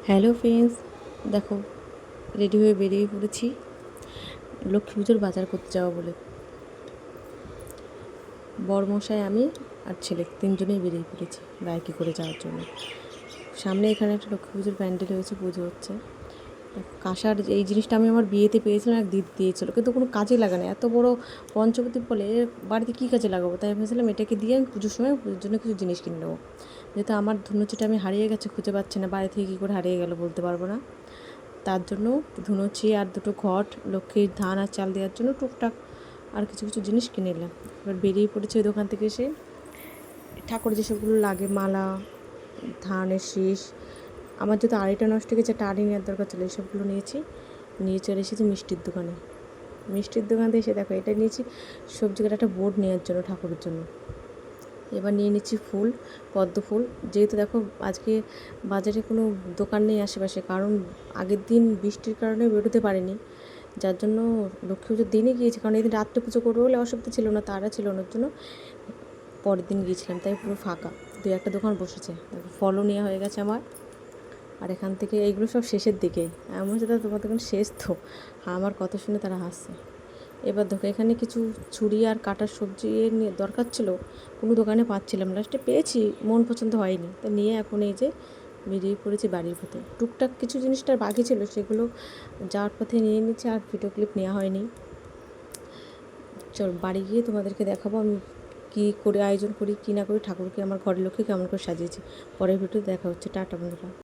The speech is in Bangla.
হ্যালো ফ্রেন্ডস, দেখো রেডি হয়ে বেরিয়ে পড়েছি লক্ষ্মী পুজোর বাজার করতে যাওয়া বলে। বড়মশাই, আমি আর ছেলে তিনজনেই বেরিয়ে পড়েছি বাইকে করে যাওয়ার জন্য। সামনে এখানে একটা লক্ষ্মী পুজোর প্যান্ডেল হয়েছে, পুজো হচ্ছে। কাঁসার এই জিনিসটা আমি আমার বিয়েতে পেয়েছিলাম, এক দিদি দিয়েছিলো, কিন্তু কোনো কাজে লাগে না। এত বড় পঞ্চবতী বলে বাড়িতে কী কাজে লাগাবো, তাই ভেবেছিলাম এটাকে দিয়ে আমি পুজোর সময় পুজোর জন্য কিছু জিনিস কিনে নেবো। যেহেতু আমার ধুনুচিটা আমি হারিয়ে গেছে, খুঁজে পাচ্ছি না, বাড়ি থেকে কী করে হারিয়ে গেল বলতে পারবো না। তার জন্য ধুনুচি আর দুটো ঘট, লক্ষ্মীর ধান আর চাল দেওয়ার জন্য টুকটাক আর কিছু কিছু জিনিস কিনে নিলাম। এবার বেরিয়ে পড়েছে ওই দোকান থেকে এসে ঠাকুর যেসবগুলো লাগে, মালা, ধানের শীষ, আমার যদি আড়িটা নষ্ট হয়ে গেছে, একটা আড়ি নেওয়ার দরকার ছিল, এইসবগুলো নিয়েছি। নিয়ে চলে এসেছি মিষ্টির দোকানে। মিষ্টির দোকান থেকে এসে দেখো এটা নিয়েছি সবজি কাটা একটা বোর্ড নেওয়ার জন্য ঠাকুরের জন্য। এবার নিয়ে নিচ্ছি ফুল, পদ্ম ফুল। যেহেতু দেখো আজকে বাজারে কোনো দোকান নেই আশেপাশে, কারণ আগের দিন বৃষ্টির কারণে বেরোতে পারিনি, যার জন্য লক্ষ্মী পুজোর দিনই গিয়েছি, কারণ এদিন রাত্রে পুজো করবো বলে অসুবিধা ছিল না, তারা ছিল না, ওর জন্য পরের দিন গিয়েছিলাম, তাই পুরো ফাঁকা। দু একটা দোকান বসেছে, ফলও নেওয়া হয়ে গেছে আমার। আর এখান থেকে এইগুলো সব শেষের দিকে, এমন হচ্ছে তোমার দোকান শেষ তো, আমার কথা শুনে তারা হাসছে। এবার দেখো এখানে কিছু ছুরি আর কাটার সবজি নিয়ে দরকার ছিল, কোনো দোকানে পাচ্ছিলাম, লাস্টে পেয়েছি, মন পছন্দ হয়নি, তা নিয়ে এখন এই যে বেরিয়ে পড়েছি বাড়ির পথে। টুকটাক কিছু জিনিসটার বাকি ছিল, সেগুলো যাওয়ার পথে নিয়ে নিচ্ছে, আর ভিডিও ক্লিপ নেওয়া হয়নি। চল বাড়ি গিয়ে তোমাদেরকে দেখাবো আমি কী করে আয়োজন করি, কী না করি, ঠাকুরকে, আমার ঘরের লোককে কেমন করে সাজিয়েছি। পরের ভিডিও দেখা হচ্ছে। টাটা বন্ধুরা।